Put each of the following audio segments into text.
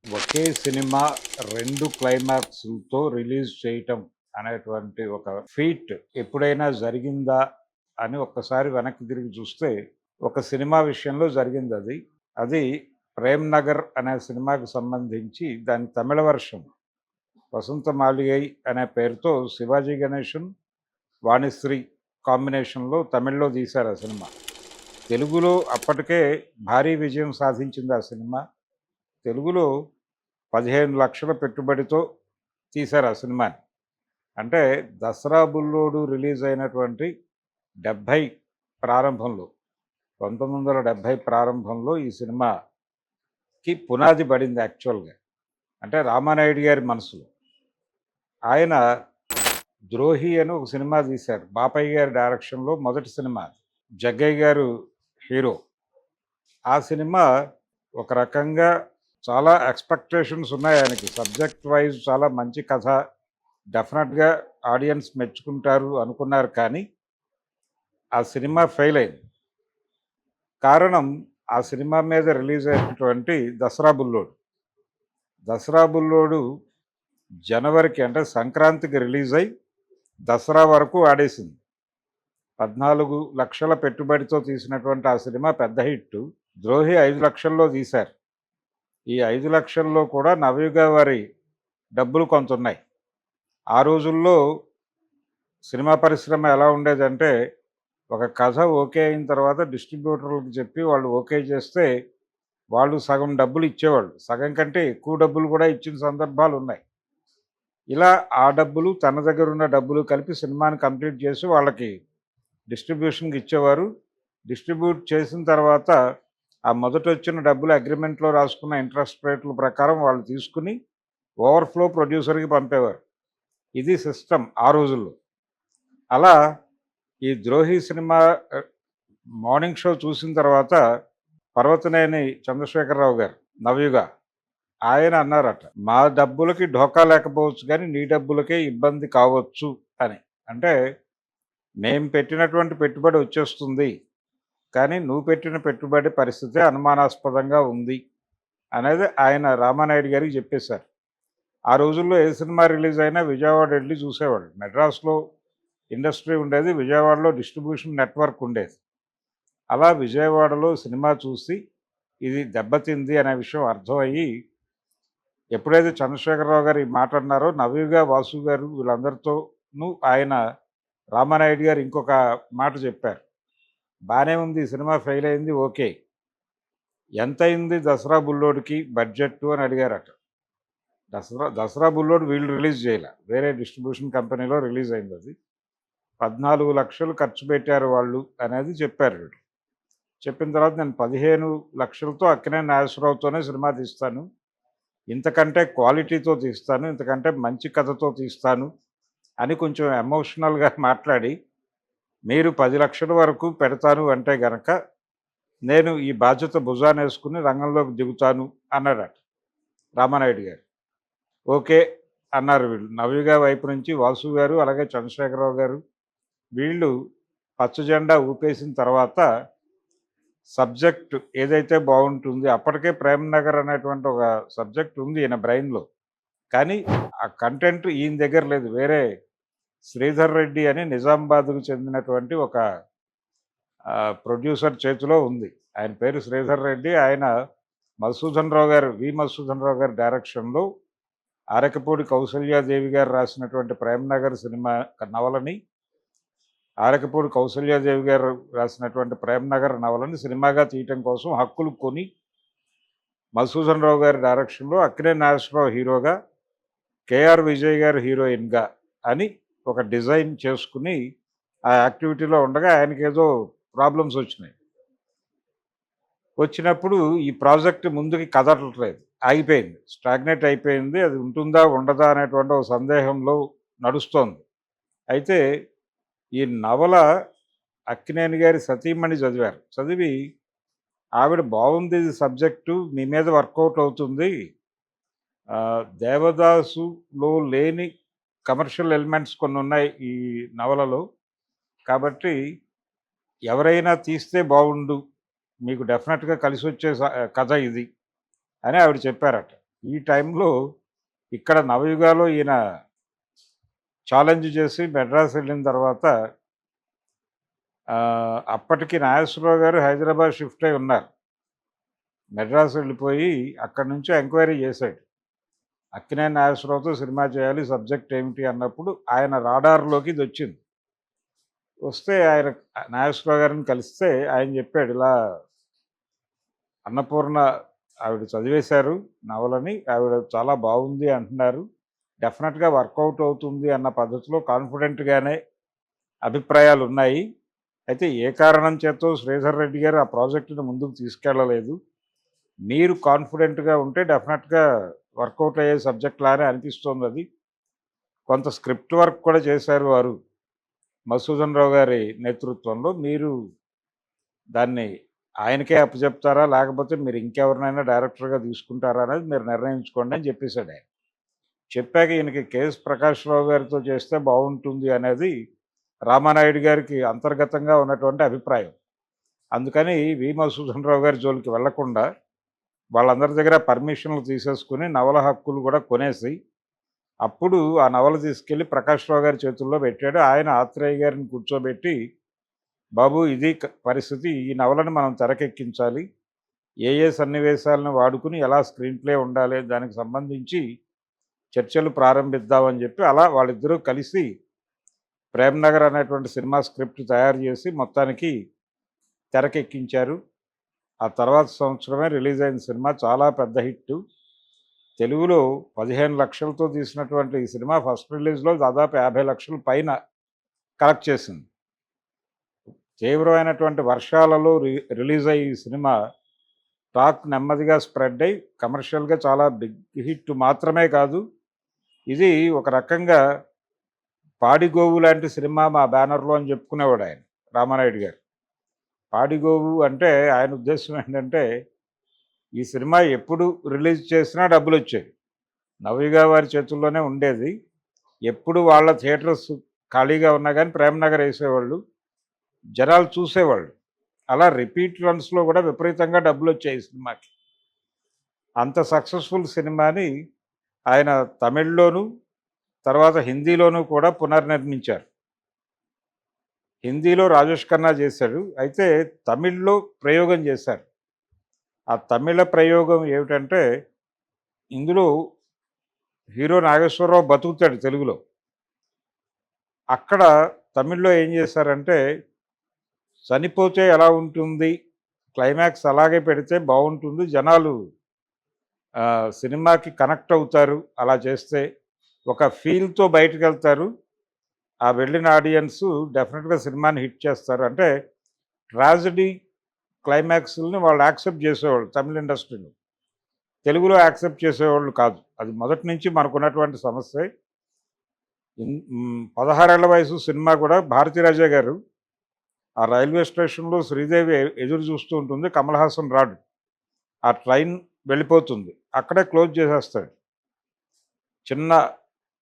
ఒకే cinema 2 క్లైమాక్స్‌లతో release చేయటం అనేటువంటి ఒక ఫీట్ ఎప్పుడైనా జరిగిందా అని ఒక్కసారి వెనక్కి తిరిగి చూస్తే, ఒక సినిమా విషయంలో జరిగిందది. అది 'ప్రేమ్ నగర్' అనే సినిమాకి సంబంధించి దాని తమిళ వెర్షన్ 'వసంత మాళిగై' అనే పేరుతో శివాజీ గణేషన్, వాణిశ్రీ కాంబినేషన్‌లో తమిళ్లో తీశారు ఆ సినిమా. తెలుగులో అప్పటికే భారీ విజయం సాధించింది ఆ సినిమా. తెలుగులో 15 లక్షల పెట్టుబడితో తీశారు ఆ సినిమాని. అంటే 'దసరా బుల్లోడు' రిలీజ్ అయినటువంటి 70 ప్రారంభంలో 1970 ప్రారంభంలో ఈ సినిమాకి పునాది పడింది యాక్చువల్‌గా. అంటే రామానాయుడు గారి మనసులో. ఆయన 'ద్రోహి' అని ఒక సినిమా తీశారు. బాపయ్య గారి డైరెక్షన్‌లో మొదటి సినిమా అది. జగ్గయ్య గారు హీరో. ఆ సినిమా ఒక రకంగా చాలా ఎక్స్‌పెక్టేషన్స్ ఉన్నాయి ఆయనకి. సబ్జెక్ట్ వైజ్ చాలా మంచి కథ. డెఫినెట్‌గా ఆడియన్స్ మెచ్చుకుంటారు అనుకున్నారు కానీ, ఆ సినిమా ఫెయిల్ అయింది. కారణం ఆ సినిమా మీద రిలీజ్ అయినటువంటి 'దసరా బుల్లోడు'. 'దసరా బుల్లోడు' జనవరికి అంటే సంక్రాంతికి రిలీజ్ అయ్యి, దసరా వరకు ఆడేసింది. 14 లక్షల పెట్టుబడితో తీసినటువంటి ఆ సినిమా పెద్ద హిట్టు. 'ద్రోహి' 5 లక్షల్లో తీశారు. ఈ 5 లక్షల్లో కూడా నవయుగ వారి డబ్బులు కొంతున్నాయి. ఆ రోజుల్లో సినిమా పరిశ్రమ ఎలా ఉండేదంటే, ఒక కథ ఓకే అయిన తర్వాత డిస్ట్రిబ్యూటర్లకు చెప్పి వాళ్ళు ఓకే చేస్తే, వాళ్ళు సగం డబ్బులు ఇచ్చేవాళ్ళు. సగం కంటే ఎక్కువ డబ్బులు కూడా ఇచ్చిన సందర్భాలున్నాయి. ఇలా ఆ డబ్బులు తన దగ్గర ఉన్న డబ్బులు కలిపి సినిమాని కంప్లీట్ చేసి వాళ్ళకి డిస్ట్రిబ్యూషన్‌కి ఇచ్చేవారు. డిస్ట్రిబ్యూట్ చేసిన తర్వాత ఆ మొదటొచ్చిన డబ్బులు అగ్రీమెంట్‌లో రాసుకున్న ఇంట్రెస్ట్ రేట్ల ప్రకారం వాళ్ళు తీసుకుని ఓవర్‌ఫ్లో ప్రొడ్యూసర్‌కి పంపేవారు. ఇది సిస్టమ్ ఆ రోజుల్లో. అలా ఈ 'ద్రోహి' సినిమా మార్నింగ్ షో చూసిన తర్వాత పర్వతనేని చంద్రశేఖరరావు గారు, నవయుగ ఆయన అన్నారట, "మా డబ్బులకి ఢోకా లేకపోవచ్చు కానీ, నీ డబ్బులకే ఇబ్బంది కావచ్చు" అని. అంటే, "మేము పెట్టినటువంటి పెట్టుబడి వచ్చేస్తుంది. కానీ నువ్వు పెట్టిన పెట్టుబడి పరిస్థితే అనుమానాస్పదంగా ఉంది" అనేది ఆయన రామానాయుడు గారికి చెప్పేశారు. ఆ రోజుల్లో ఏ సినిమా రిలీజ్ అయినా విజయవాడ వెళ్ళి చూసేవాళ్ళు. మెడ్రాస్‌లో ఇండస్ట్రీ ఉండేది. విజయవాడలో డిస్ట్రిబ్యూషన్ నెట్వర్క్ ఉండేది. అలా విజయవాడలో సినిమా చూసి ఇది దెబ్బతింది అనే విషయం అర్థమయ్యి, ఎప్పుడైతే చంద్రశేఖరరావు గారు ఈ మాట అన్నారో, నవయుగ, వాసు గారు వీళ్ళందరితోనూ ఆయన రామానాయుడు గారు ఇంకొక మాట చెప్పారు. "బానే ఉంది. ఈ సినిమా ఫెయిల్ అయింది. ఓకే. ఎంతయింది 'దసరా బుల్లోడు'కి బడ్జెట్టు" అని అడిగారట. దసరా బుల్లోడు వీళ్ళు రిలీజ్ చేయలే. వేరే డిస్ట్రిబ్యూషన్ కంపెనీలో రిలీజ్ అయిందది. 14 లక్షలు ఖర్చు పెట్టారు వాళ్ళు అనేది చెప్పారు వీళ్ళు. చెప్పిన తర్వాత, "నేను 15 లక్షలతో అక్కినేని నాగేశ్వరరావుతోనే సినిమా తీస్తాను. ఇంతకంటే క్వాలిటీతో తీస్తాను. ఇంతకంటే మంచి కథతో తీస్తాను" అని కొంచెం ఎమోషనల్‌గా మాట్లాడి, "మీరు 10 లక్షల వరకు పెడతాను అంటే గనక, నేను ఈ బాధ్యత భుజానేసుకుని రంగంలోకి దిగుతాను" అన్నాడట రామానాయుడు గారు. ఓకే అన్నారు వీళ్ళు. నవయుగ వైపు నుంచి వాసు గారు, అలాగే చంద్రశేఖరరావు గారు వీళ్ళు పచ్చ జెండా ఊపేసిన తర్వాత, సబ్జెక్ట్ ఏదైతే బావుంటుంది, అప్పటికే 'ప్రేమ్ నగర్' అనేటువంటి ఒక సబ్జెక్ట్ ఉంది ఈయన బ్రెయిన్‌లో. కానీ ఆ కంటెంట్ ఈయన దగ్గర లేదు. వేరే శ్రీధర్ రెడ్డి అని నిజామాబాద్‌కు చెందినటువంటి ఒక ప్రొడ్యూసర్ చేతిలో ఉంది. ఆయన పేరు శ్రీధర్ రెడ్డి. ఆయన మధుసూదన్ రావు గారు, మధుసూదన్ రావు గారి డైరెక్షన్‌లో అరకపూడి కౌసల్యాదేవి గారు రాసినటువంటి 'ప్రేమ్ నగర్' సినిమా నవలని, అరకపూడి కౌసల్యాదేవి గారు రాసినటువంటి 'ప్రేమ్ నగర్' నవలని సినిమాగా తీయటం కోసం హక్కులు కొని, మధుసూదన్ రావు గారి డైరెక్షన్‌లో అక్కినేని నాగేశ్వరరావు హీరోగా, కేఆర్ విజయ్ గారు హీరోయిన్‌గా అని ఒక డిజైన్ చేసుకుని ఆ యాక్టివిటీలో ఉండగా ఆయనకేదో ప్రాబ్లమ్స్ వచ్చినాయి. వచ్చినప్పుడు ఈ ప్రాజెక్ట్ ముందుకి కదలట్లేదు. ఆగిపోయింది. స్టాగ్నేట్ అయిపోయింది. అది ఉంటుందా? ఉండదా? అనేటువంటి ఒక సందేహంలో నడుస్తోంది. అయితే ఈ నవల అక్కినేని గారి సతీమణి చదివారు. చదివి, ఆవిడ "బావుంది ఇది సబ్జెక్టు. మీ మీద వర్కౌట్ అవుతుంది. 'దేవదాసు'లో లేని కమర్షియల్ ఎలిమెంట్స్ కొన్నున్నాయి ఈ నవలలో. కాబట్టి ఎవరైనా తీస్తే బావుండు. మీకు డెఫినెట్‌గా కలిసొచ్చే కథ ఇది" అని ఆవిడ చెప్పారట. ఈ టైంలో ఇక్కడ నవయుగాలో ఈయన ఛాలెంజ్ చేసి మెడ్రాస్ వెళ్ళిన తర్వాత అప్పటికి నాగేశ్వరరావు గారు హైదరాబాద్ షిఫ్ట్ అయి ఉన్నారు. మెడ్రాస్ వెళ్ళిపోయి అక్కడి నుంచి ఎంక్వైరీ చేశాడు. అక్కినేని నాగేశ్వరరావుతో సినిమా చేయాలి, సబ్జెక్ట్ ఏమిటి అన్నప్పుడు ఆయన రాడార్లోకి ఇది వచ్చింది. వస్తే ఆయన నాగేశ్వరరావు గారిని కలిస్తే ఆయన చెప్పాడు, ఇలా అన్నపూర్ణ ఆవిడ చదివేశారు నవలని, ఆవిడ చాలా బాగుంది అంటున్నారు, డెఫినెట్గా వర్కౌట్ అవుతుంది అన్న పద్ధతిలో కాన్ఫిడెంట్గానే అభిప్రాయాలు ఉన్నాయి. అయితే ఏ కారణం చేతో శ్రీధర్ రెడ్డి గారు ఆ ప్రాజెక్టును ముందుకు తీసుకెళ్ళలేదు. మీరు కాన్ఫిడెంట్గా ఉంటే డెఫినెట్గా వర్కౌట్ అయ్యే సబ్జెక్ట్ లానే అనిపిస్తోంది. అది కొంత స్క్రిప్ట్ వర్క్ కూడా చేశారు వారు మధుసూదన్ రావు గారి నేతృత్వంలో. మీరు దాన్ని ఆయనకే అప్పచెప్తారా, లేకపోతే మీరు ఇంకెవరినైనా డైరెక్టర్గా తీసుకుంటారా అనేది మీరు నిర్ణయించుకోండి అని చెప్పేశాడు ఆయన. చెప్పాక ఈయనకి కేఎస్ ప్రకాశ్రావు గారితో చేస్తే బాగుంటుంది అనేది రామానాయుడు గారికి అంతర్గతంగా ఉన్నటువంటి అభిప్రాయం. అందుకని వి మధుసూదన్ రావు గారి జోలికి వెళ్లకుండా వాళ్ళందరి దగ్గర పర్మిషన్లు తీసేసుకుని నవల హక్కులు కూడా కొనేసి అప్పుడు ఆ నవల తీసుకెళ్ళి ప్రకాశ్రావు గారి చేతుల్లో పెట్టాడు. ఆయన ఆత్రేయ గారిని కూర్చోబెట్టి, బాబు ఇది పరిస్థితి, ఈ నవలను మనం తెరకెక్కించాలి, ఏ ఏ సన్నివేశాలను వాడుకుని ఎలా స్క్రీన్ ప్లే ఉండాలి దానికి సంబంధించి చర్చలు ప్రారంభిద్దామని చెప్పి అలా వాళ్ళిద్దరూ కలిసి ప్రేమ్నగర్ అనేటువంటి సినిమా స్క్రిప్ట్ తయారు చేసి మొత్తానికి తెరకెక్కించారు. ఆ తర్వాత సంవత్సరమే రిలీజ్ అయిన సినిమా చాలా పెద్ద హిట్. తెలుగులో 15 లక్షలతో తీసినటువంటి ఈ సినిమా ఫస్ట్ రిలీజ్లో దాదాపు 50 లక్షల పైన కలెక్ట్ చేసింది. తీవ్రమైనటువంటి వర్షాలలో రిలీజ్ అయ్యి ఈ సినిమా టాక్ నెమ్మదిగా స్ప్రెడ్ అయ్యి కమర్షియల్గా చాలా బిగ్ హిట్ మాత్రమే కాదు, ఇది ఒక రకంగా పాడిగోవు లాంటి సినిమా మా బ్యానర్లో అని చెప్పుకునేవాడు ఆయన రామానాయుడు గారు. పాడిగోవు అంటే ఆయన ఉద్దేశం ఏంటంటే, ఈ సినిమా ఎప్పుడు రిలీజ్ చేసినా డబ్బులు వచ్చేవి, నవయుగా వారి చేతుల్లోనే ఉండేది, ఎప్పుడు వాళ్ళ థియేటర్స్ ఖాళీగా ఉన్నా కానీ ప్రేమ్నగర్ వేసేవాళ్ళు, జనాలు చూసేవాళ్ళు. అలా రిపీట్ రన్స్లో కూడా విపరీతంగా డబ్బులు వచ్చాయి ఈ సినిమాకి. అంత సక్సెస్ఫుల్ సినిమాని ఆయన తమిళ్లోను తర్వాత హిందీలోనూ కూడా పునర్నిర్మించారు. హిందీలో రాజేష్ ఖన్నా చేశాడు, అయితే తమిళ్లో ప్రయోగం చేశారు. ఆ తమిళ ప్రయోగం ఏమిటంటే, ఇందులో హీరో నాగేశ్వరరావు బతుకుతాడు తెలుగులో. అక్కడ తమిళ్లో ఏం చేశారంటే, చనిపోతే ఎలా ఉంటుంది, క్లైమాక్స్ అలాగే పెడితే బాగుంటుంది, జనాలు సినిమాకి కనెక్ట్ అవుతారు, అలా చేస్తే ఒక ఫీల్తో బయటకు వెళ్తారు, ఆ వెళ్ళిన ఆడియన్స్ డెఫినెట్గా సినిమాని హిట్ చేస్తారు. అంటే ట్రాజడీ క్లైమాక్స్ని వాళ్ళు యాక్సెప్ట్ చేసేవాళ్ళు తమిళ ఇండస్ట్రీలో, తెలుగులో యాక్సెప్ట్ చేసేవాళ్ళు కాదు. అది మొదటి నుంచి మనకున్నటువంటి సమస్య. 16 ఏళ్ల వయసు సినిమా కూడా భారతీరాజా గారు ఆ రైల్వే స్టేషన్లో శ్రీదేవి ఎదురు చూస్తూ ఉంటుంది, కమల్ హాసన్ రాడు, ఆ ట్రైన్ వెళ్ళిపోతుంది, అక్కడే క్లోజ్ చేసేస్తాడు. చిన్న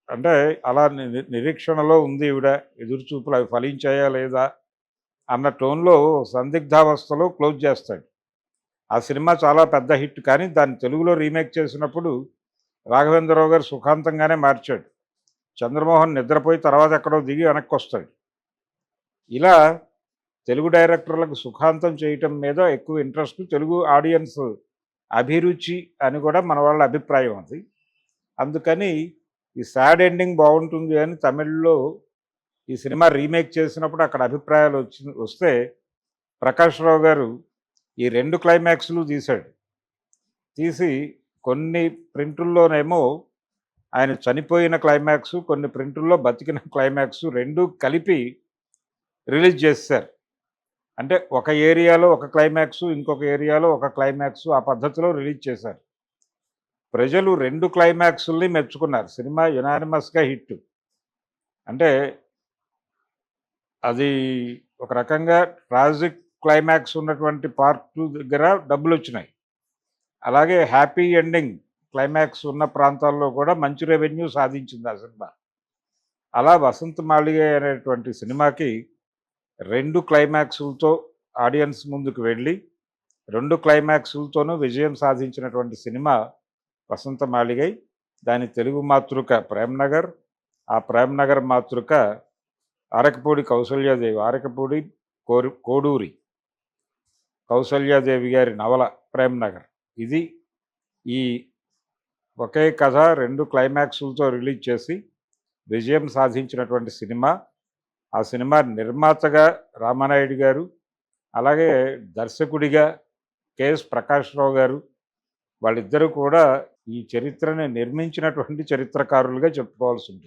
అంటే అలా నిరీక్షణలో ఉంది ఈవిడ, ఎదురుచూపులు అవి ఫలించాయా లేదా అన్న టోన్లో సందిగ్ధావస్థలో క్లోజ్ చేస్తాడు. ఆ సినిమా చాలా పెద్ద హిట్, కానీ దాన్ని తెలుగులో రీమేక్ చేసినప్పుడు రాఘవేంద్రరావు గారు సుఖాంతంగానే మార్చాడు. చంద్రమోహన్ నిద్రపోయి తర్వాత ఎక్కడో దిగి వెనక్కి వస్తాడు. ఇలా తెలుగు డైరెక్టర్లకు సుఖాంతం చేయటం మీద ఎక్కువ ఇంట్రెస్ట్, తెలుగు ఆడియన్స్ అభిరుచి అని కూడా మన వాళ్ళ అభిప్రాయం అది. అందుకని ఈ సాడ్ ఎండింగ్ బాగుంటుంది అని తమిళ్లో ఈ సినిమా రీమేక్ చేసినప్పుడు అక్కడ అభిప్రాయాలు వస్తే ప్రకాశ్రావు గారు ఈ 2 క్లైమాక్స్లు తీశాడు. తీసి కొన్ని ప్రింటుల్లోనేమో ఆయన చనిపోయిన క్లైమాక్స్, కొన్ని ప్రింటుల్లో బతికిన క్లైమాక్స్ 2 కలిపి రిలీజ్ చేశారు. అంటే ఒక ఏరియాలో ఒక క్లైమాక్స్, ఇంకొక ఏరియాలో ఒక క్లైమాక్స్, ఆ పద్ధతిలో రిలీజ్ చేశారు. ప్రజలు 2 క్లైమాక్స్ని మెచ్చుకున్నారు. సినిమా యునానిమస్గా హిట్. అంటే అది ఒక రకంగా ట్రాజిక్ క్లైమాక్స్ ఉన్నటువంటి పార్ట్ 2 దగ్గర డబ్బులు వచ్చినాయి, అలాగే హ్యాపీ ఎండింగ్ క్లైమాక్స్ ఉన్న ప్రాంతాల్లో కూడా మంచి రెవెన్యూ సాధించింది ఆ సినిమా. అలా వసంత మాళిగ అనేటువంటి సినిమాకి 2 క్లైమాక్సులతో ఆడియన్స్ ముందుకు వెళ్ళి 2 క్లైమాక్సులతోనూ విజయం సాధించినటువంటి సినిమా వసంత మాళిగై, దాని తెలుగు మాతృక ప్రేమ్నగర్, ఆ ప్రేమ్నగర్ మాతృక అరకపూడి కౌసల్యాదేవి, అరకపూడి కోడూరి కౌసల్యాదేవి గారి నవల ప్రేమ్నగర్. ఇది ఈ ఒకే కథ 2 క్లైమాక్సులతో రిలీజ్ చేసి విజయం సాధించినటువంటి సినిమా. ఆ సినిమా నిర్మాతగా రామానాయుడు గారు, అలాగే దర్శకుడిగా కెఎస్ ప్రకాశ్‌రావు గారు, వాళ్ళిద్దరూ కూడా ఈ చరిత్రని నిర్మించినటువంటి చరిత్రకారులుగా చెప్పుకోవాల్సి ఉంటుంది.